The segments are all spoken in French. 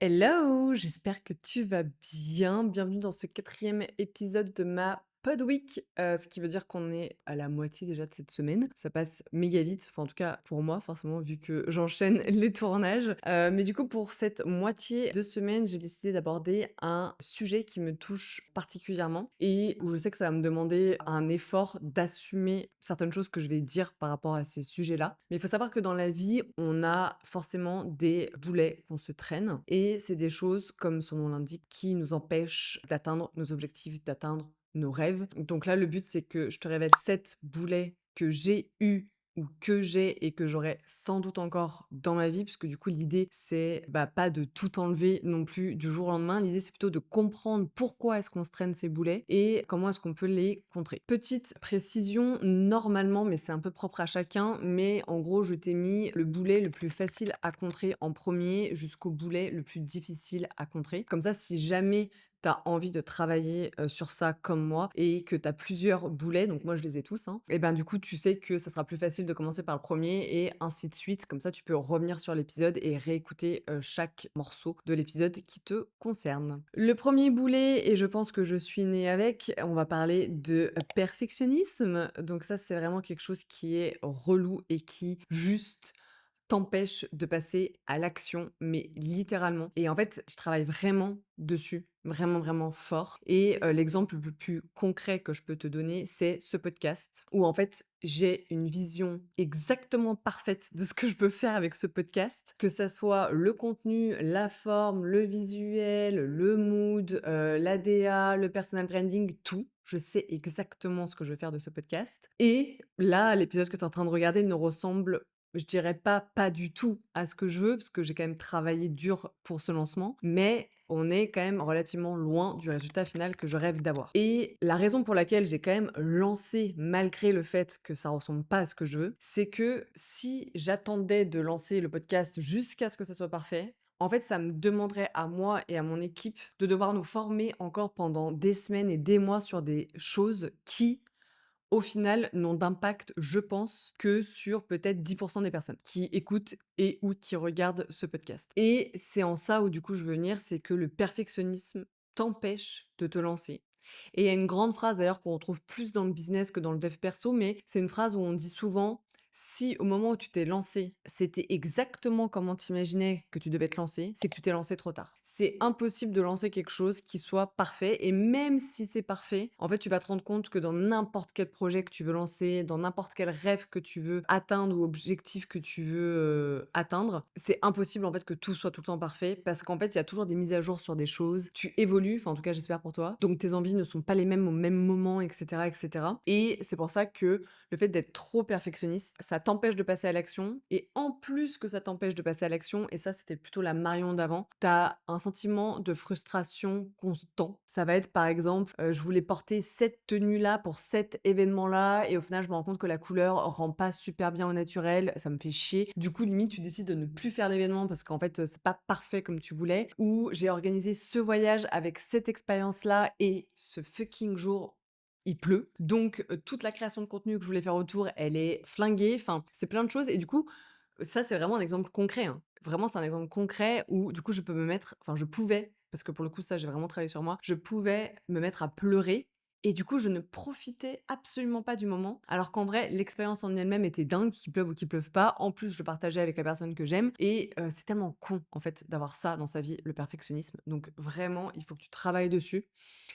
Hello, j'espère que tu vas bien. Bienvenue dans ce quatrième épisode de ma Pod Week, ce qui veut dire qu'on est à la moitié déjà de cette semaine. Ça passe méga vite, enfin en tout cas pour moi forcément vu que j'enchaîne les tournages. Mais du coup pour cette moitié de semaine, j'ai décidé d'aborder un sujet qui me touche particulièrement et où je sais que ça va me demander un effort d'assumer certaines choses que je vais dire par rapport à ces sujets-là. Mais il faut savoir que dans la vie, on a forcément des boulets qu'on se traîne et c'est des choses, comme son nom l'indique, qui nous empêchent d'atteindre nos objectifs, d'atteindre nos rêves. Donc là, le but, c'est que je te révèle 7 boulets que j'ai eus ou que j'ai et que j'aurai sans doute encore dans ma vie, puisque du coup, l'idée, c'est pas de tout enlever non plus du jour au lendemain. L'idée, c'est plutôt de comprendre pourquoi est-ce qu'on se traîne ces boulets et comment est-ce qu'on peut les contrer. Petite précision, normalement, mais c'est un peu propre à chacun, mais en gros, je t'ai mis le boulet le plus facile à contrer en premier jusqu'au boulet le plus difficile à contrer. Comme ça, si jamais tu as envie de travailler, sur ça comme moi et que tu as plusieurs boulets, donc moi je les ai tous, hein, et ben, du coup, tu sais que ça sera plus facile de commencer par le premier et ainsi de suite. Comme ça, tu peux revenir sur l'épisode et réécouter, chaque morceau de l'épisode qui te concerne. Le premier boulet et je pense que je suis née avec, on va parler de perfectionnisme. Donc ça, c'est vraiment quelque chose qui est relou et qui juste t'empêche de passer à l'action, mais littéralement. Et en fait, je travaille vraiment dessus, vraiment, vraiment fort. Et l'exemple le plus concret que je peux te donner, c'est ce podcast, où en fait, j'ai une vision exactement parfaite de ce que je veux faire avec ce podcast, que ça soit le contenu, la forme, le visuel, le mood, l'ADA, le personal branding, tout. Je sais exactement ce que je veux faire de ce podcast. Et là, l'épisode que tu es en train de regarder ne ressemble, je dirais pas du tout à ce que je veux, parce que j'ai quand même travaillé dur pour ce lancement, mais on est quand même relativement loin du résultat final que je rêve d'avoir. Et la raison pour laquelle j'ai quand même lancé malgré le fait que ça ressemble pas à ce que je veux, c'est que si j'attendais de lancer le podcast jusqu'à ce que ça soit parfait, en fait, ça me demanderait à moi et à mon équipe de devoir nous former encore pendant des semaines et des mois sur des choses qui, au final, n'ont d'impact, je pense, que sur peut-être 10 des personnes qui écoutent et ou qui regardent ce podcast. Et c'est en ça où du coup je veux venir, c'est que le perfectionnisme t'empêche de te lancer. Et il y a une grande phrase d'ailleurs qu'on retrouve plus dans le business que dans le dev perso, mais c'est une phrase où on dit souvent: «Si au moment où tu t'es lancé, c'était exactement comment tu imaginais que tu devais te lancer, c'est que tu t'es lancé trop tard». C'est impossible de lancer quelque chose qui soit parfait et même si c'est parfait, en fait, tu vas te rendre compte que dans n'importe quel projet que tu veux lancer, dans n'importe quel rêve que tu veux atteindre ou objectif que tu veux, atteindre, c'est impossible, en fait, que tout soit tout le temps parfait parce qu'en fait, il y a toujours des mises à jour sur des choses. Tu évolues, enfin, en tout cas, j'espère pour toi. Donc tes envies ne sont pas les mêmes au même moment et cetera et cetera et c'est pour ça que le fait d'être trop perfectionniste, ça t'empêche de passer à l'action et en plus que ça t'empêche de passer à l'action et ça, c'était plutôt la Marion d'avant, tu as un sentiment de frustration constant. Ça va être, par exemple, je voulais porter cette tenue-là pour cet événement-là et au final, je me rends compte que la couleur rend pas super bien au naturel, ça me fait chier. Du coup, limite, tu décides de ne plus faire l'événement parce qu'en fait, c'est pas parfait comme tu voulais ou j'ai organisé ce voyage avec cette expérience-là et ce fucking jour, il pleut. Donc, toute la création de contenu que je voulais faire autour, elle est flinguée. Enfin, c'est plein de choses et du coup, ça, c'est vraiment un exemple concret, hein. Vraiment, c'est un exemple concret où du coup, je peux me mettre enfin, je pouvais, parce que pour le coup, ça, j'ai vraiment travaillé sur moi, je pouvais me mettre à pleurer et du coup, je ne profitais absolument pas du moment. Alors qu'en vrai, l'expérience en elle-même était dingue, qu'il pleuve ou qu'il pleuve pas. En plus, je le partageais avec la personne que j'aime et c'est tellement con, en fait, d'avoir ça dans sa vie, le perfectionnisme. Donc vraiment, il faut que tu travailles dessus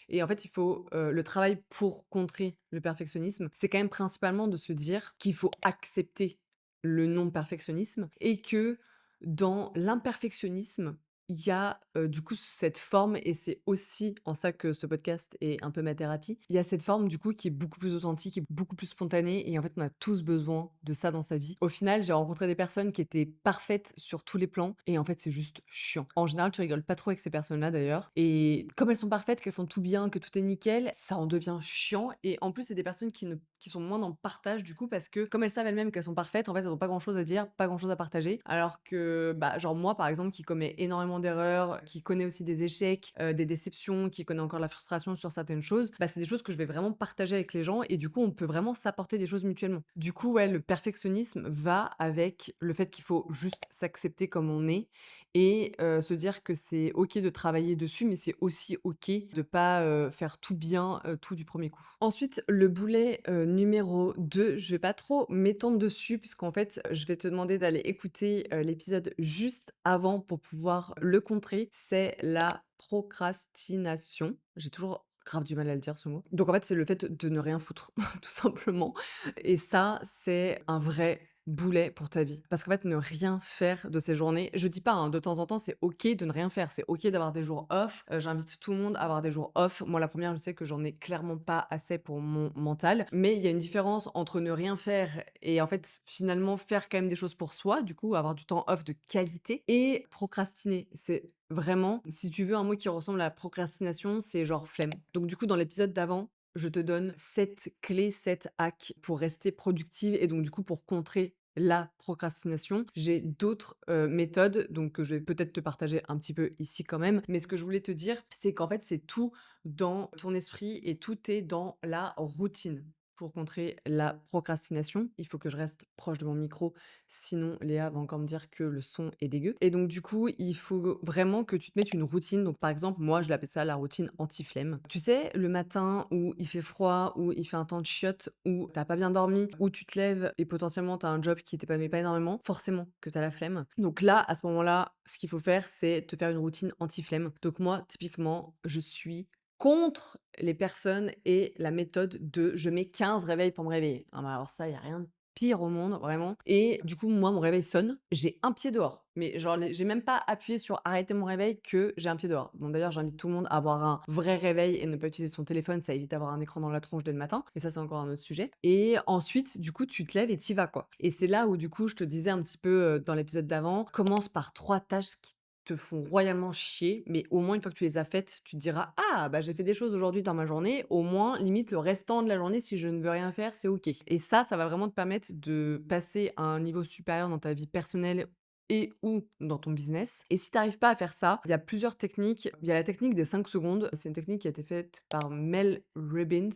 et en fait, il faut, le travail pour contrer le perfectionnisme, c'est quand même principalement de se dire qu'il faut accepter le non-perfectionnisme et que dans l'imperfectionnisme, il y a, du coup cette forme et c'est aussi en ça que ce podcast est un peu ma thérapie. Il y a cette forme du coup qui est beaucoup plus authentique et beaucoup plus spontanée et en fait, on a tous besoin de ça dans sa vie. Au final, j'ai rencontré des personnes qui étaient parfaites sur tous les plans et en fait, c'est juste chiant. En général, tu rigoles pas trop avec ces personnes-là d'ailleurs et comme elles sont parfaites, qu'elles font tout bien, que tout est nickel, ça en devient chiant et en plus, c'est des personnes qui sont moins dans le partage du coup parce que comme elles savent elles-mêmes qu'elles sont parfaites, en fait, elles ont pas grand-chose à dire, pas grand-chose à partager. Alors que, genre moi par exemple qui commets énormément énormément d'erreurs, qui connaît aussi des échecs, des déceptions, qui connaît encore la frustration sur certaines choses, bah, c'est des choses que je vais vraiment partager avec les gens et du coup, on peut vraiment s'apporter des choses mutuellement. Du coup, ouais, le perfectionnisme va avec le fait qu'il faut juste s'accepter comme on est et se dire que c'est OK de travailler dessus, mais c'est aussi OK de pas, faire tout bien, tout du premier coup. Ensuite, le boulet, numéro 2, je vais pas trop m'étendre dessus puisqu'en fait, je vais te demander d'aller écouter, l'épisode juste avant pour pouvoir le contrer. C'est la procrastination. J'ai toujours grave du mal à le dire ce mot. Donc en fait, c'est le fait de ne rien foutre, tout simplement et ça, c'est un vrai boulet pour ta vie. Parce qu'en fait, ne rien faire de ces journées je dis pas, hein, de temps en temps, c'est OK de ne rien faire. C'est OK d'avoir des jours off. J'invite tout le monde à avoir des jours off. Moi, la première, je sais que j'en ai clairement pas assez pour mon mental. Mais il y a une différence entre ne rien faire et en fait, finalement, faire quand même des choses pour soi, du coup, avoir du temps off de qualité et procrastiner. C'est vraiment, si tu veux un mot qui ressemble à la procrastination, c'est genre flemme. Donc du coup, dans l'épisode d'avant, je te donne 7 clés, 7 hacks pour rester productive et donc du coup pour contrer la procrastination. J'ai d'autres, méthodes donc que je vais peut-être te partager un petit peu ici quand même. Mais ce que je voulais te dire, c'est qu'en fait, c'est tout dans ton esprit et tout est dans la routine. Pour contrer la procrastination, il faut que je reste proche de mon micro, sinon Léa va encore me dire que le son est dégueu. Et donc du coup, il faut vraiment que tu te mettes une routine. Donc par exemple, moi je l'appelle ça la routine anti-flemme. Tu sais, le matin où il fait froid, où il fait un temps de chiottes, où t'as pas bien dormi, où tu te lèves et potentiellement t'as un job qui t'épanouit pas énormément, forcément que t'as la flemme. Donc là, à ce moment-là, ce qu'il faut faire, c'est te faire une routine anti-flemme. Donc moi, typiquement, je suis contre les personnes et la méthode de je mets 15 réveils pour me réveiller. Ah mais alors ça, il y a rien de pire au monde, vraiment. Et du coup, moi, mon réveil sonne, j'ai un pied dehors. Mais genre, j'ai même pas appuyé sur arrêter mon réveil que j'ai un pied dehors. Bon, d'ailleurs, j'invite tout le monde à avoir un vrai réveil et ne pas utiliser son téléphone, ça évite d'avoir un écran dans la tronche dès le matin. Et ça, c'est encore un autre sujet. Et ensuite, du coup, tu te lèves et t'y vas, quoi. Et c'est là où, du coup, je te disais un petit peu dans l'épisode d'avant, commence par 3 tâches qui te font royalement chier, mais au moins une fois que tu les as faites, tu te diras: «Ah, bah, j'ai fait des choses aujourd'hui dans ma journée, au moins limite le restant de la journée si je ne veux rien faire, c'est OK» et ça va vraiment te permettre de passer à un niveau supérieur dans ta vie personnelle et ou dans ton business et si tu arrives pas à faire ça, il y a plusieurs techniques. Il y a la technique des 5 secondes, c'est une technique qui a été faite par Mel Robbins,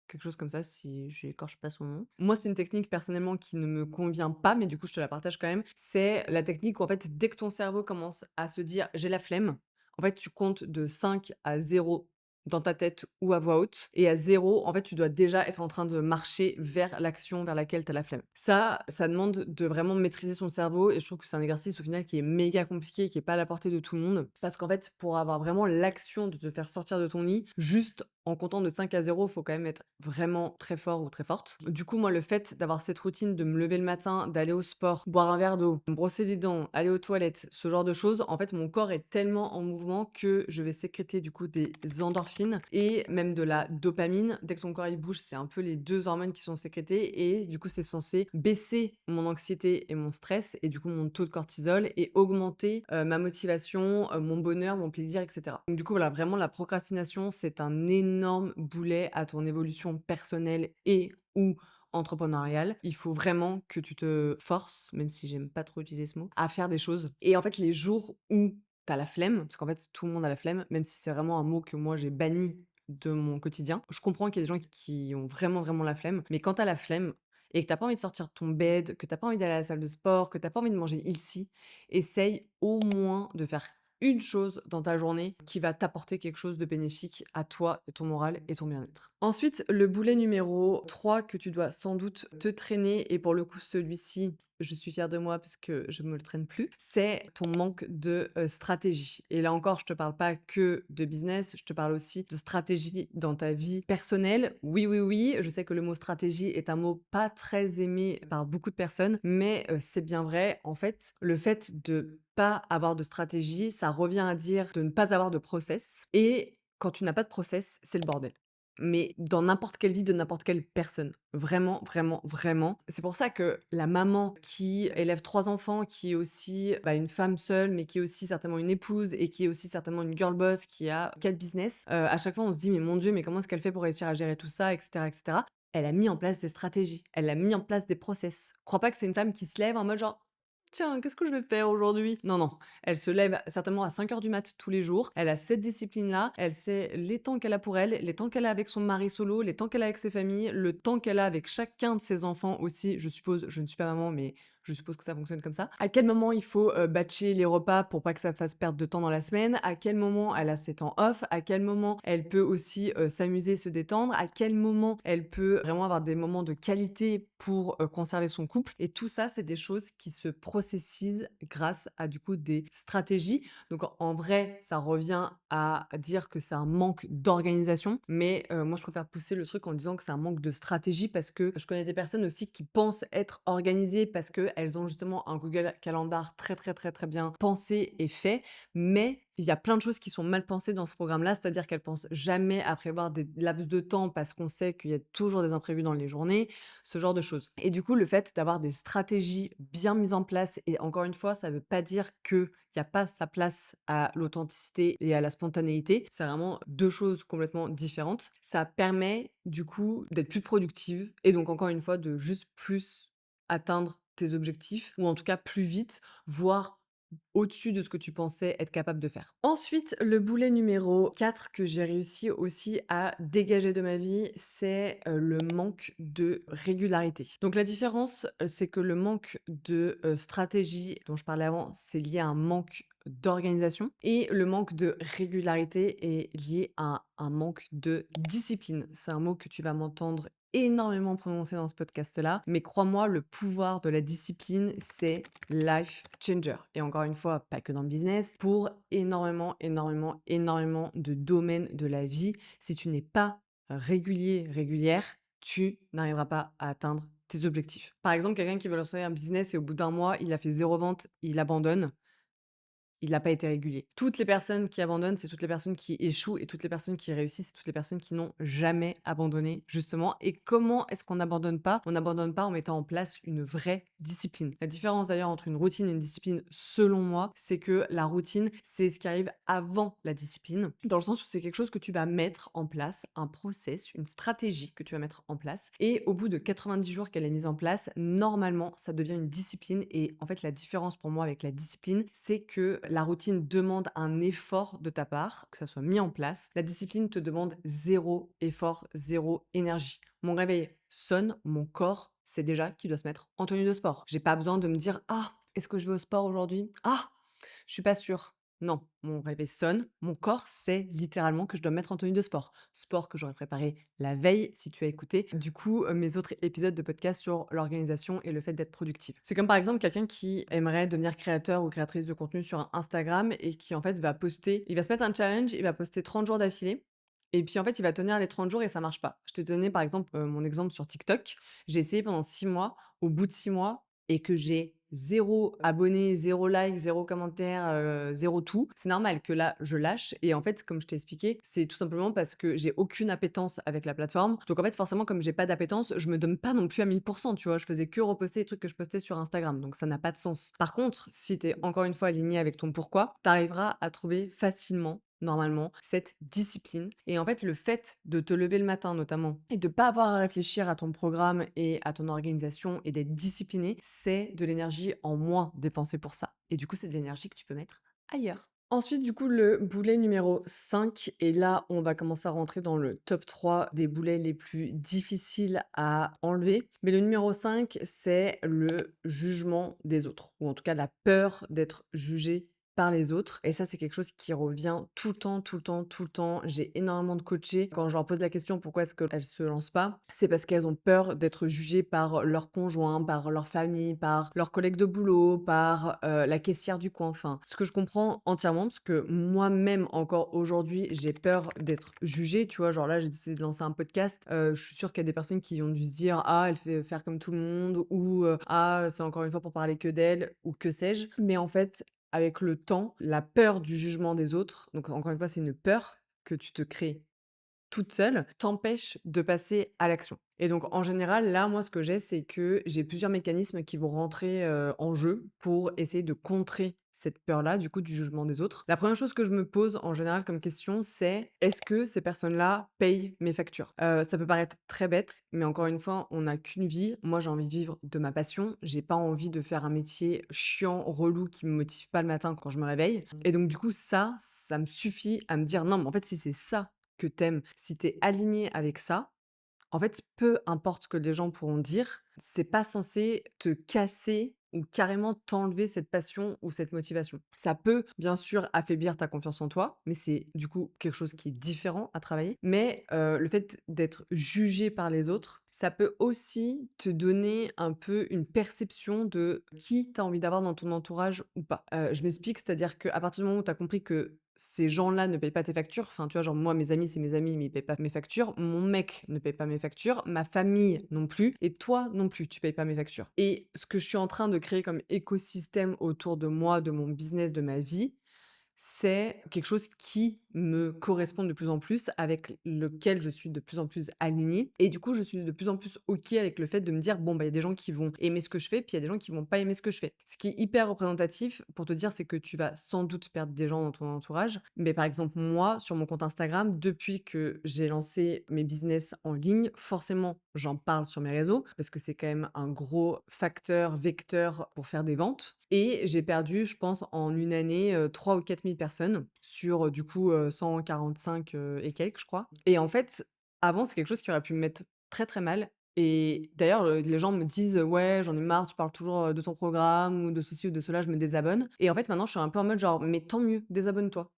quelque chose comme ça, si j'écorche pas son nom. Moi, c'est une technique personnellement qui ne me convient pas, mais du coup, je te la partage quand même. C'est la technique où en fait, dès que ton cerveau commence à se dire: «J'ai la flemme», en fait, tu comptes de 5 à 0 dans ta tête ou à voix haute et à 0, en fait, tu dois déjà être en train de marcher vers l'action vers laquelle tu as la flemme. Ça demande de vraiment maîtriser son cerveau et je trouve que c'est un exercice au final qui est méga compliqué, qui est pas à la portée de tout le monde. Parce qu'en fait, pour avoir vraiment l'action de te faire sortir de ton lit, juste en comptant de 5 à 0, faut quand même être vraiment très fort ou très forte. Du coup, moi, le fait d'avoir cette routine de me lever le matin, d'aller au sport, boire un verre d'eau, me brosser les dents, aller aux toilettes, ce genre de choses, en fait, mon corps est tellement en mouvement que je vais sécréter du coup des endorphines et même de la dopamine. Dès que ton corps il bouge, c'est un peu les 2 hormones qui sont sécrétées et du coup, c'est censé baisser mon anxiété et mon stress et du coup mon taux de cortisol et augmenter, ma motivation, mon bonheur, mon plaisir et cetera. Donc du coup, voilà, vraiment la procrastination, c'est un énorme boulet à ton évolution personnelle et ou entrepreneuriale. Il faut vraiment que tu te forces, même si j'aime pas trop utiliser ce mot, à faire des choses et en fait, les jours où tu as la flemme, parce qu'en fait, tout le monde a la flemme, même si c'est vraiment un mot que moi j'ai banni de mon quotidien. Je comprends qu'il y a des gens qui ont vraiment, vraiment la flemme, mais quand tu as la flemme et que tu pas envie de sortir de ton bed, que tu pas envie d'aller à la salle de sport, que tu pas envie de manger ici, essaye au moins de faire une chose dans ta journée qui va t'apporter quelque chose de bénéfique à toi et ton moral et ton bien-être. Ensuite, le boulet numéro 3 que tu dois sans doute te traîner et pour le coup celui-ci, je suis fière de moi parce que je me le traîne plus, c'est ton manque de, stratégie et là encore, je te parle pas que de business, je te parle aussi de stratégie dans ta vie personnelle. Oui, oui, oui, je sais que le mot stratégie est un mot pas très aimé par beaucoup de personnes, mais c'est bien vrai. En fait, le fait de pas avoir de stratégie, ça revient à dire de ne pas avoir de process et quand tu n'as pas de process, c'est le bordel. Mais dans n'importe quelle vie de n'importe quelle personne. Vraiment, vraiment, vraiment. C'est pour ça que la maman qui élève 3 enfants, qui est aussi, bah, une femme seule, mais qui est aussi certainement une épouse et qui est aussi certainement une girl boss qui a 4 business, à chaque fois on se dit: «Mais mon Dieu, mais comment est-ce qu'elle fait pour réussir à gérer tout ça?» et cetera et cetera. Elle a mis en place des stratégies, elle a mis en place des process. Crois pas que c'est une femme qui se lève en mode genre: Tiens, qu'est-ce que je vais faire aujourd'hui?» Non, non, elle se lève certainement à 5 heures du mat tous les jours. Elle a cette discipline-là. Elle sait les temps qu'elle a pour elle, les temps qu'elle a avec son mari solo, les temps qu'elle a avec ses familles, le temps qu'elle a avec chacun de ses enfants aussi, je suppose. Je ne suis pas maman, mais je suppose que ça fonctionne comme ça. À quel moment il faut, batcher les repas pour pas que ça fasse perdre de temps dans la semaine, à quel moment elle a ses temps off, à quel moment elle peut aussi, s'amuser, se détendre, à quel moment elle peut vraiment avoir des moments de qualité pour, conserver son couple et tout ça, c'est des choses qui se processisent grâce à, du coup, des stratégies. Donc en vrai, ça revient à dire que c'est un manque d'organisation, mais moi je préfère pousser le truc en disant que c'est un manque de stratégie parce que je connais des personnes aussi qui pensent être organisées parce qu'elles ont justement un Google Calendar très, très, très, très bien pensé et fait, mais il y a plein de choses qui sont mal pensées dans ce programme-là, c'est-à-dire qu'elles pensent jamais à prévoir des laps de temps parce qu'on sait qu'il y a toujours des imprévus dans les journées, ce genre de choses. Et du coup, le fait d'avoir des stratégies bien mises en place et encore une fois, ça veut pas dire qu'il y a pas sa place à l'authenticité et à la spontanéité. C'est vraiment 2 choses complètement différentes. Ça permet du coup d'être plus productive et donc encore une fois de juste plus atteindre tes objectifs ou en tout cas plus vite, voire au-dessus de ce que tu pensais être capable de faire. Ensuite, le boulet numéro 4 que j'ai réussi aussi à dégager de ma vie, c'est, le manque de régularité. Donc la différence, c'est que le manque de, stratégie dont je parlais avant, c'est lié à un manque d'organisation et le manque de régularité est lié à un manque de discipline. C'est un mot que tu vas m'entendre énormément prononcer dans ce podcast-là, mais crois-moi, le pouvoir de la discipline, c'est life changer. Et encore une fois, pas que dans le business, pour énormément, énormément, énormément de domaines de la vie. Si tu n'es pas régulier, régulière, tu n'arriveras pas à atteindre tes objectifs. Par exemple, quelqu'un qui veut lancer un business et au bout d'un mois, il a fait 0 vente, il abandonne. Il n'a pas été régulier. Toutes les personnes qui abandonnent, c'est toutes les personnes qui échouent et toutes les personnes qui réussissent, c'est toutes les personnes qui n'ont jamais abandonné, justement. Et comment est-ce qu'on n'abandonne pas? On n'abandonne pas en mettant en place une vraie discipline. La différence d'ailleurs entre une routine et une discipline, selon moi, c'est que la routine, c'est ce qui arrive avant la discipline, dans le sens où c'est quelque chose que tu vas mettre en place, un process, une stratégie que tu vas mettre en place. Et au bout de 90 jours qu'elle est mise en place, normalement, ça devient une discipline. Et en fait, la différence pour moi avec la discipline, c'est que la routine demande un effort de ta part, que ça soit mis en place. La discipline te demande zéro effort, zéro énergie. Mon réveil sonne, mon corps sait déjà qu'il doit se mettre en tenue de sport. J'ai pas besoin de me dire: «Ah, est-ce que je vais au sport aujourd'hui? Ah, je suis pas sûre». Non, mon réveil sonne, mon corps sait littéralement que je dois me mettre en tenue de sport. Sport que j'aurais préparé la veille si tu as écouté, du coup, mes autres épisodes de podcast sur l'organisation et le fait d'être productif. C'est comme par exemple quelqu'un qui aimerait devenir créateur ou créatrice de contenu sur Instagram et qui en fait va poster, il va se mettre un challenge, il va poster 30 jours d'affilée et puis en fait il va tenir les 30 jours et ça marche pas. Je t'ai donné par exemple, mon exemple sur TikTok. J'ai essayé pendant 6 mois, au bout de 6 mois et que j'ai zéro abonné, zéro like, zéro commentaire, 0 tout. C'est normal que là, je lâche et en fait, comme je t'ai expliqué, c'est tout simplement parce que j'ai aucune appétence avec la plateforme. Donc en fait, forcément, comme j'ai pas d'appétence, je me donne pas non plus à 1000, tu vois? Je faisais que reposter les trucs que je postais sur Instagram, donc ça n'a pas de sens. Par contre, si tu es encore une fois aligné avec ton pourquoi, tu arriveras à trouver facilement normalement, cette discipline. Et en fait, le fait de te lever le matin notamment et de pas avoir à réfléchir à ton programme et à ton organisation et d'être discipliné, c'est de l'énergie en moins dépensée pour ça. Et du coup, c'est de l'énergie que tu peux mettre ailleurs. Ensuite, du coup, le boulet numéro 5 et là, on va commencer à rentrer dans le top 3 des boulets les plus difficiles à enlever. Mais le numéro 5 c'est le jugement des autres, ou en tout cas la peur d'être jugé par les autres. Et ça, c'est quelque chose qui revient tout le temps, tout le temps, tout le temps. J'ai énormément de coachés. Quand je leur pose la question pourquoi est-ce qu'elles se lancent pas, c'est parce qu'elles ont peur d'être jugées par leur conjoint, par leur famille, par leurs collègues de boulot, par la caissière du coin. Enfin, ce que je comprends entièrement, parce que moi-même, encore aujourd'hui, j'ai peur d'être jugée. Tu vois, genre là, j'ai décidé de lancer un podcast. Je suis sûre qu'il y a des personnes qui ont dû se dire ah, elle fait faire comme tout le monde, ou ah, c'est encore une fois pour parler que d'elle, ou que sais-je. Mais en fait, avec le temps, la peur du jugement des autres, donc encore une fois, c'est une peur que tu te crées toute seule t'empêche de passer à l'action. Et donc en général, là, moi, ce que j'ai, c'est que j'ai plusieurs mécanismes qui vont rentrer, en jeu pour essayer de contrer cette peur-là, du coup, du jugement des autres. La première chose que je me pose en général comme question, c'est: «Est-ce que ces personnes-là payent mes factures?» Ça peut paraître très bête, mais encore une fois, on n'a qu'une vie. Moi, j'ai envie de vivre de ma passion. J'ai pas envie de faire un métier chiant, relou, qui me motive pas le matin quand je me réveille. Et donc du coup, ça me suffit à me dire: «Non, mais en fait, si c'est ça que t'aimes, si t'es aligné avec ça, en fait, peu importe ce que les gens pourront dire, c'est pas censé te casser ou carrément t'enlever cette passion ou cette motivation. Ça peut, bien sûr, affaiblir ta confiance en toi, mais c'est du coup quelque chose qui est différent à travailler. Mais le fait d'être jugé par les autres, ça peut aussi te donner un peu une perception de qui tu as envie d'avoir dans ton entourage ou pas. Je m'explique, c'est-à-dire qu'à partir du moment où tu as compris que ces gens-là ne payent pas tes factures, enfin, tu vois, genre moi, mes amis, c'est mes amis, mais ils payent pas mes factures. Mon mec ne paye pas mes factures, ma famille non plus, et toi non plus, tu payes pas mes factures. Et ce que je suis en train de créer comme écosystème autour de moi, de mon business, de ma vie, c'est quelque chose qui me correspond de plus en plus, avec lequel je suis de plus en plus alignée, et du coup, je suis de plus en plus OK avec le fait de me dire: «Bon, bah, il y a des gens qui vont aimer ce que je fais, puis il y a des gens qui vont pas aimer ce que je fais». Ce qui est hyper représentatif pour te dire, c'est que tu vas sans doute perdre des gens dans ton entourage, mais par exemple, moi, sur mon compte Instagram, depuis que j'ai lancé mes business en ligne, forcément, j'en parle sur mes réseaux parce que c'est quand même un gros facteur, vecteur pour faire des ventes, et j'ai perdu, je pense, en une année, 3 ou 4 000 personnes sur, du coup, 145, et quelques, je crois. Et en fait, avant, c'est quelque chose qui aurait pu me mettre très, très mal, et d'ailleurs, les gens me disent: «Ouais, j'en ai marre, tu parles toujours, de ton programme ou de ceci ou de cela, je me désabonne». Et en fait, maintenant, je suis un peu en mode genre: «Mais tant mieux, désabonne-toi».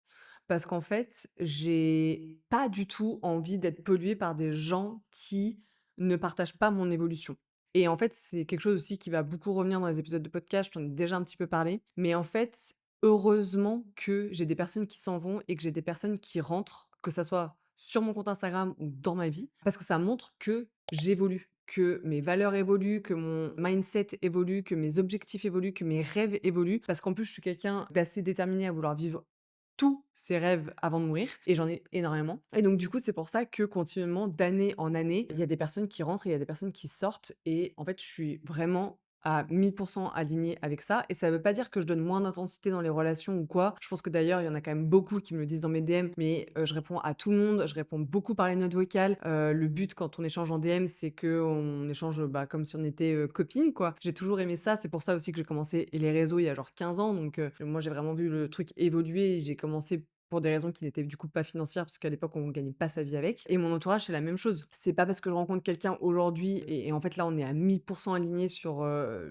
Parce qu'en fait, j'ai pas du tout envie d'être polluée par des gens qui ne partagent pas mon évolution. Et en fait, c'est quelque chose aussi qui va beaucoup revenir dans les épisodes de podcast, je t'en ai déjà un petit peu parlé. Mais en fait, heureusement que j'ai des personnes qui s'en vont et que j'ai des personnes qui rentrent, que ça soit sur mon compte Instagram ou dans ma vie, parce que ça montre que j'évolue, que mes valeurs évoluent, que mon mindset évolue, que mes objectifs évoluent, que mes rêves évoluent. Parce qu'en plus, je suis quelqu'un d'assez déterminé à vouloir vivre tous ses rêves avant de mourir, et j'en ai énormément. Et donc du coup, c'est pour ça que continuellement, d'année en année, il y a des personnes qui rentrent et il y a des personnes qui sortent, et en fait, je suis vraiment à 1000 alignée avec ça, et ça veut pas dire que je donne moins d'intensité dans les relations ou quoi. Je pense que d'ailleurs, il y en a quand même beaucoup qui me le disent dans mes DM, mais je réponds à tout le monde, je réponds beaucoup par les notes vocales. Le but quand on échange en DM, c'est qu'on échange, bah, comme si on était, copines, quoi. J'ai toujours aimé ça, c'est pour ça aussi que j'ai commencé les réseaux il y a genre 15 ans, donc moi j'ai vraiment vu le truc évoluer. J'ai commencé pour des raisons qui n'étaient du coup pas financières, parce qu'à l'époque on gagnait pas sa vie avec, et mon entourage c'est la même chose. C'est pas parce que je rencontre quelqu'un aujourd'hui, et en fait là on est à 1000 alignés sur,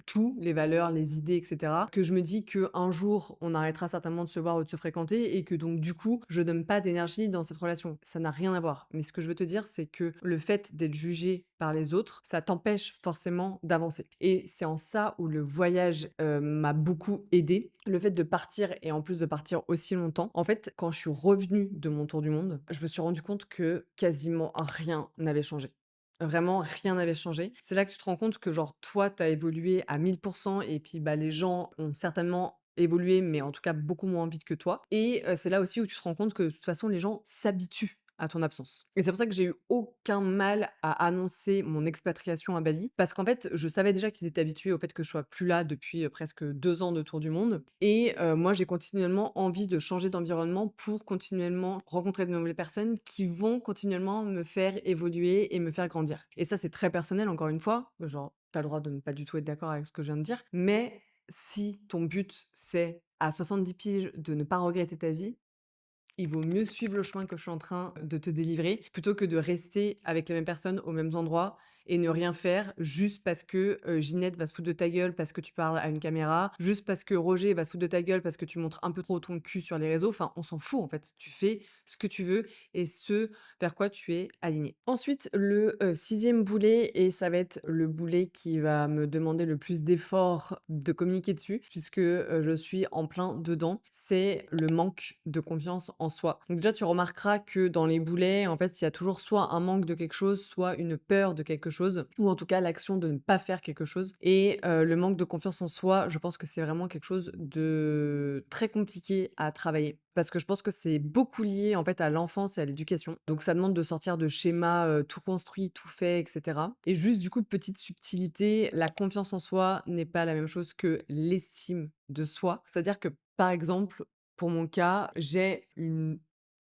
tout, les valeurs, les idées, et cetera, que je me dis qu'un jour on arrêtera certainement de se voir ou de se fréquenter, et que donc du coup je donne pas d'énergie dans cette relation. Ça n'a rien à voir. Mais ce que je veux te dire, c'est que le fait d'être jugé par les autres, ça t'empêche forcément d'avancer. Et c'est en ça où le voyage, m'a beaucoup aidée. Le fait de partir, et en plus de partir aussi longtemps, en fait, quand je suis revenue de mon tour du monde, je me suis rendu compte que quasiment rien n'avait changé. Vraiment rien n'avait changé. C'est là que tu te rends compte que genre toi, tu as évolué à 1000, et puis, bah, les gens ont certainement évolué, mais en tout cas beaucoup moins vite que toi. Et c'est là aussi où tu te rends compte que de toute façon les gens s'habituent à ton absence. Et c'est pour ça que j'ai eu aucun mal à annoncer mon expatriation à Bali, parce qu'en fait, je savais déjà qu'ils étaient habitués au fait que je sois plus là depuis, presque 2 ans de tour du monde, et moi j'ai continuellement envie de changer d'environnement pour continuellement rencontrer de nouvelles personnes qui vont continuellement me faire évoluer et me faire grandir. Et ça, c'est très personnel encore une fois, genre, tu as le droit de ne pas du tout être d'accord avec ce que je viens de dire, mais si ton but c'est à 70 piges de ne pas regretter ta vie, il vaut mieux suivre le chemin que je suis en train de te délivrer, plutôt que de rester avec les mêmes personnes aux mêmes endroits et ne rien faire juste parce que, Ginette va se foutre de ta gueule parce que tu parles à une caméra, juste parce que Roger va se foutre de ta gueule parce que tu montres un peu trop ton cul sur les réseaux. Enfin, on s'en fout en fait. Tu fais ce que tu veux et ce vers quoi tu es aligné. Ensuite, le, 6e boulet, et ça va être le boulet qui va me demander le plus d'efforts de communiquer dessus, puisque, je suis en plein dedans, c'est le manque de confiance en soi. Donc déjà, tu remarqueras que dans les boulets, en fait, il y a toujours soit un manque de quelque chose, soit une peur de quelque chose ou en tout cas l'action de ne pas faire quelque chose et le manque de confiance en soi, je pense que c'est vraiment quelque chose de très compliqué à travailler. Parce que je pense que c'est beaucoup lié, en fait, à l'enfance et à l'éducation. Donc ça demande de sortir de schémas, tout construits, tout faits et cetera et juste, du coup, petite subtilité, la confiance en soi n'est pas la même chose que l'estime de soi. C'est-à-dire que, par exemple, pour mon cas, j'ai une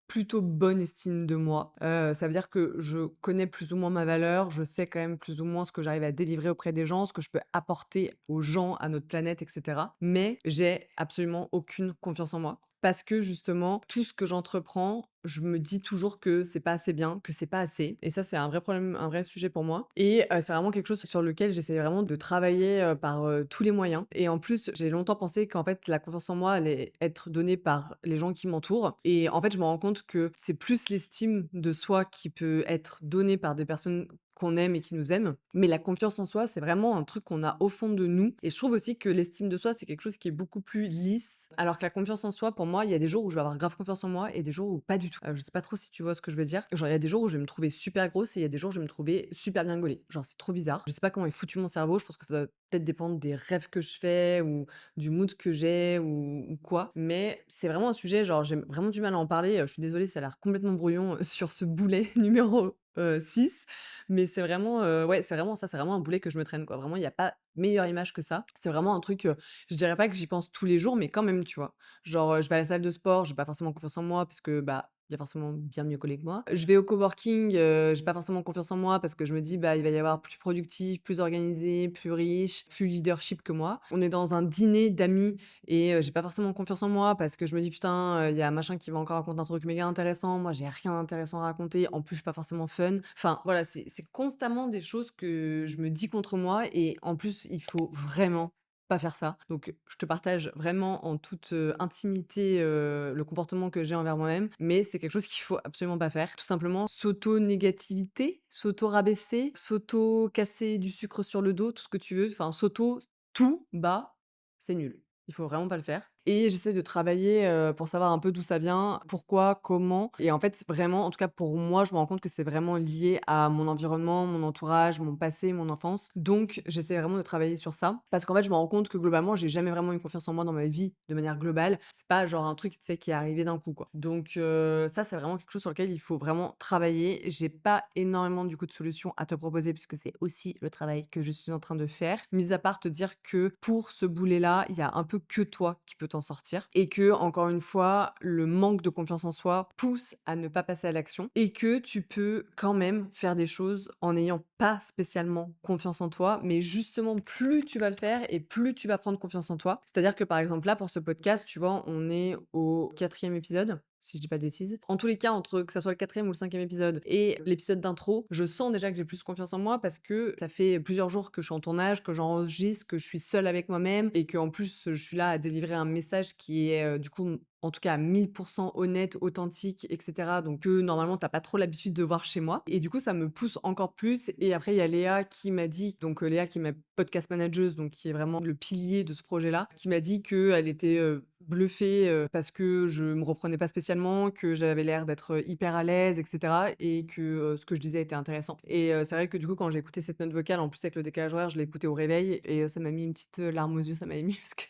plutôt bonne estime de moi. Ça veut dire que je connais plus ou moins ma valeur, je sais quand même plus ou moins ce que j'arrive à délivrer auprès des gens, ce que je peux apporter aux gens, à notre planète et cetera. Mais j'ai absolument aucune confiance en moi. Parce que justement, tout ce que j'entreprends, je me dis toujours que c'est pas assez bien, que c'est pas assez et ça, c'est un vrai problème, un vrai sujet pour moi et c'est vraiment quelque chose sur lequel j'essaie vraiment de travailler, par, tous les moyens et en plus, j'ai longtemps pensé qu'en fait, la confiance en moi allait être donnée par les gens qui m'entourent et en fait, je me rends compte que c'est plus l'estime de soi qui peut être donnée par des personnes qu'on aime et qui nous aiment, mais la confiance en soi, c'est vraiment un truc qu'on a au fond de nous et je trouve aussi que l'estime de soi, c'est quelque chose qui est beaucoup plus lisse, alors que la confiance en soi, pour moi, il y a des jours où je vais avoir grave confiance en moi et des jours où pas du tout. Je sais pas trop si tu vois ce que je veux dire? Genre, il y a des jours où je vais me trouver super grosse et il y a des jours où je vais me trouver super bien gaulée. Genre, c'est trop bizarre. Je sais pas comment est foutu mon cerveau, je pense que ça doit peut-être dépendre des rêves que je fais ou du mood que j'ai ou quoi, mais c'est vraiment un sujet, genre, j'ai vraiment du mal à en parler, je suis désolée, ça a l'air complètement brouillon, sur ce boulet numéro, 6, mais c'est vraiment, ouais, c'est vraiment ça, c'est vraiment un boulet que je me traîne, quoi. Vraiment, il y a pas meilleure image que ça. C'est vraiment un truc, je dirais pas que j'y pense tous les jours, mais quand même, tu vois? Genre, je vais à la salle de sport, j'ai pas forcément confiance en moi parce que, bah, il y a forcément bien mieux collé que moi. Je vais au coworking, j'ai pas forcément confiance en moi parce que je me dis: «Bah, il va y avoir plus productif, plus organisé, plus riche, plus leadership que moi». On est dans un dîner d'amis et j'ai pas forcément confiance en moi parce que je me dis: «Putain, il y a machin qui va encore raconter un truc méga intéressant. Moi, j'ai rien d'intéressant à raconter. En plus, je suis pas forcément fun». Enfin, voilà, c'est constamment des choses que je me dis contre moi et en plus, il faut vraiment pas faire ça. Donc, je te partage vraiment en toute, intimité, le comportement que j'ai envers moi-même, mais c'est quelque chose qu'il faut absolument pas faire. Tout simplement, s'auto-négativité, s'auto-rabaisser, s'auto-casser du sucre sur le dos, tout ce que tu veux, enfin s'auto tout bas, c'est nul. Il faut vraiment pas le faire et j'essaie de travailler, pour savoir un peu d'où ça vient, pourquoi, comment et en fait, c'est vraiment en tout cas pour moi, je me rends compte que c'est vraiment lié à mon environnement, mon entourage, mon passé, mon enfance. Donc j'essaie vraiment de travailler sur ça parce qu'en fait, je me rends compte que globalement, j'ai jamais vraiment eu confiance en moi dans ma vie de manière globale. C'est pas genre un truc, tu sais, qui est arrivé d'un coup, quoi. Donc ça, c'est vraiment quelque chose sur lequel il faut vraiment travailler. J'ai pas énormément du coup de solutions à te proposer puisque c'est aussi le travail que je suis en train de faire. Mis à part te dire que pour ce boulet-là, il y a un peu que toi qui peux t'en sortir et que, encore une fois, le manque de confiance en soi pousse à ne pas passer à l'action et que tu peux quand même faire des choses en n'ayant pas spécialement confiance en toi, mais justement, plus tu vas le faire et plus tu vas prendre confiance en toi. C'est-à-dire que, par exemple, là, pour ce podcast, tu vois, on est au quatrième épisode si je dis pas de bêtises. En tous les cas, entre que ça soit le quatrième ou le cinquième épisode et l'épisode d'intro, je sens déjà que j'ai plus confiance en moi parce que ça fait plusieurs jours que je suis en tournage, que j'enregistre, que je suis seule avec moi-même et qu'en plus, je suis là à délivrer un message qui est, du coup, en tout cas à 1000% honnête, authentique et cetera, donc que normalement tu as pas trop l'habitude de voir chez moi et du coup, ça me pousse encore plus et après il y a Léa qui m'a dit donc Léa qui est ma podcast manageuse, donc qui est vraiment le pilier de ce projet-là, qui m'a dit qu'elle était, bluffée, parce que je me reprenais pas spécialement, que j'avais l'air d'être, hyper à l'aise et cetera et que, ce que je disais était intéressant et c'est vrai que du coup, quand j'ai écouté cette note vocale, en plus avec le décalage horaire, je l'ai écoutée au réveil et ça m'a mis une petite, larme aux yeux, ça m'a émue parce que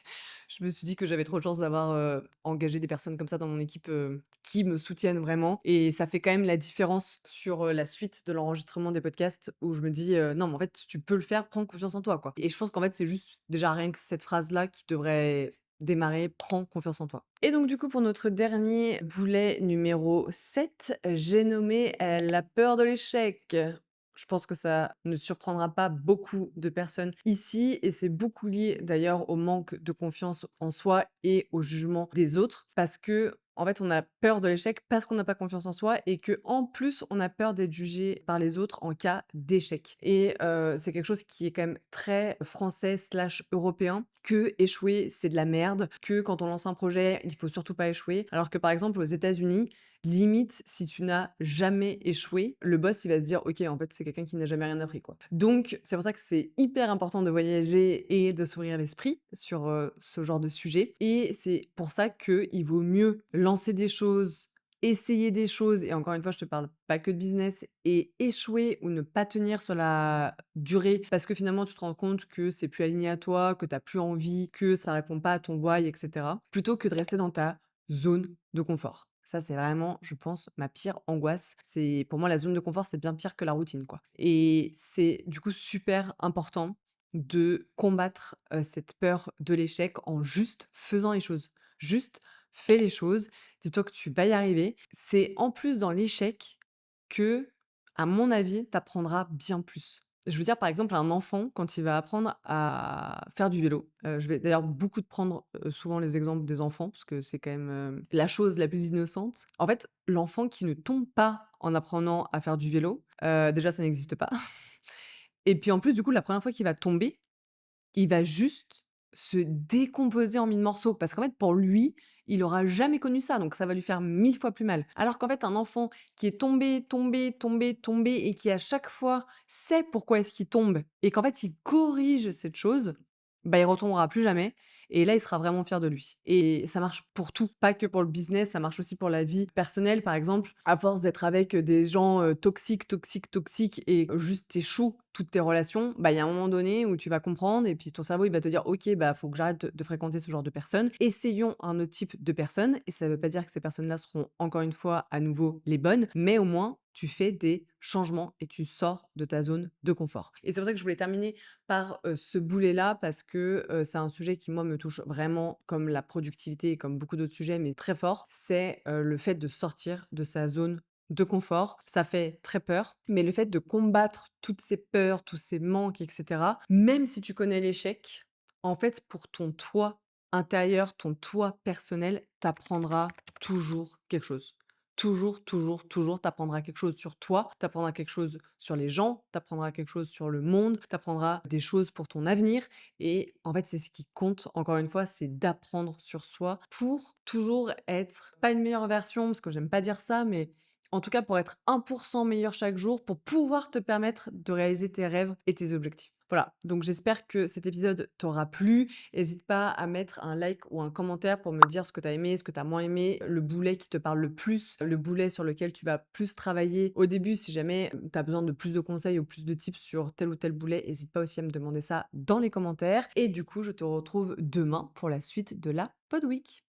je me suis dit que j'avais trop de chance d'avoir, engagé des personnes comme ça dans mon équipe, qui me soutiennent vraiment et ça fait quand même la différence sur, la suite de l'enregistrement des podcasts où je me dis, «Non, mais en fait, tu peux le faire, prends confiance en toi, quoi» et je pense qu'en fait, c'est juste déjà rien que cette phrase-là qui devrait démarrer: «Prends confiance en toi» et donc du coup, pour notre dernier boulet numéro 7, j'ai nommé, la peur de l'échec. Je pense que ça ne surprendra pas beaucoup de personnes ici et c'est beaucoup lié d'ailleurs au manque de confiance en soi et au jugement des autres parce que en fait, on a peur de l'échec parce qu'on n'a pas confiance en soi et que en plus, on a peur d'être jugé par les autres en cas d'échec et c'est quelque chose qui est quand même très français/européen que échouer, c'est de la merde, que quand on lance un projet, il faut surtout pas échouer. Alors que par exemple, aux États-Unis, limite, si tu n'as jamais échoué, le boss, il va se dire: «OK, en fait, c'est quelqu'un qui n'a jamais rien appris, quoi». Donc c'est pour ça que c'est hyper important de voyager et de s'ouvrir l'esprit sur, ce genre de sujet et c'est pour ça qu'il vaut mieux lancer des choses essayer des choses et encore une fois, je te parle pas que de business et échouer ou ne pas tenir sur la durée parce que finalement tu te rends compte que c'est plus aligné à toi, que tu as plus envie, que ça répond pas à ton why et cetera, plutôt que de rester dans ta zone de confort. Ça, c'est vraiment, je pense, ma pire angoisse. C'est pour moi la zone de confort, c'est bien pire que la routine, quoi. Et c'est du coup super important de combattre, cette peur de l'échec en juste faisant les choses. Juste fais les choses, dis-toi que tu vas y arriver. C'est en plus dans l'échec que, à mon avis, tu apprendras bien plus. Je veux dire, par exemple, un enfant, quand il va apprendre à faire du vélo, je vais d'ailleurs beaucoup de prendre, souvent les exemples des enfants parce que c'est quand même, la chose la plus innocente. En fait, l'enfant qui ne tombe pas en apprenant à faire du vélo, déjà ça n'existe pas et puis en plus, du coup, la première fois qu'il va tomber, il va juste se décomposer en 1000 morceaux parce qu'en fait, pour lui, il aura jamais connu ça, donc ça va lui faire 1000 fois plus mal. Alors qu'en fait, un enfant qui est tombé, tombé, tombé, tombé et qui à chaque fois sait pourquoi est-ce qu'il tombe et qu'en fait, il corrige cette chose, bah, il retombera plus jamais et là, il sera vraiment fier de lui et ça marche pour tout, pas que pour le business, ça marche aussi pour la vie personnelle. Par exemple, à force d'être avec, des gens, toxiques, toxiques, toxiques et juste tu toutes tes relations, bah, il y a un moment donné où tu vas comprendre et puis ton cerveau, il va te dire: «OK, bah, faut que j'arrête de fréquenter ce genre de personnes. Essayons un autre type de personnes» et ça veut pas dire que ces personnes-là seront encore une fois à nouveau les bonnes, mais au moins tu fais des changements et tu sors de ta zone de confort. Et c'est pour ça que je voulais terminer par, ce boulet-là parce que, c'est un sujet qui moi me touche vraiment comme la productivité et comme beaucoup d'autres sujets, mais très fort. C'est, le fait de sortir de sa zone de confort. Ça fait très peur, mais le fait de combattre toutes ces peurs, tous ces manques et cetera, même si tu connais l'échec, en fait, pour ton toi intérieur, ton toi personnel, t'apprendras toujours quelque chose. Toujours, toujours, toujours, t'apprendras quelque chose sur toi, t'apprendras quelque chose sur les gens, t'apprendras quelque chose sur le monde, t'apprendras des choses pour ton avenir et en fait, c'est ce qui compte, encore une fois, c'est d'apprendre sur soi pour toujours être pas une meilleure version, parce que j'aime pas dire ça, mais en tout cas pour être 1 meilleur chaque jour, pour pouvoir te permettre de réaliser tes rêves et tes objectifs. Voilà, donc j'espère que cet épisode t'aura plu. Hésite pas à mettre un like ou un commentaire pour me dire ce que tu as aimé, ce que tu as moins aimé, le boulet qui te parle le plus, le boulet sur lequel tu vas plus travailler au début. Si jamais tu as besoin de plus de conseils ou plus de tips sur tel ou tel boulet, hésite pas aussi à me demander ça dans les commentaires. Et du coup, je te retrouve demain pour la suite de la Pod Week.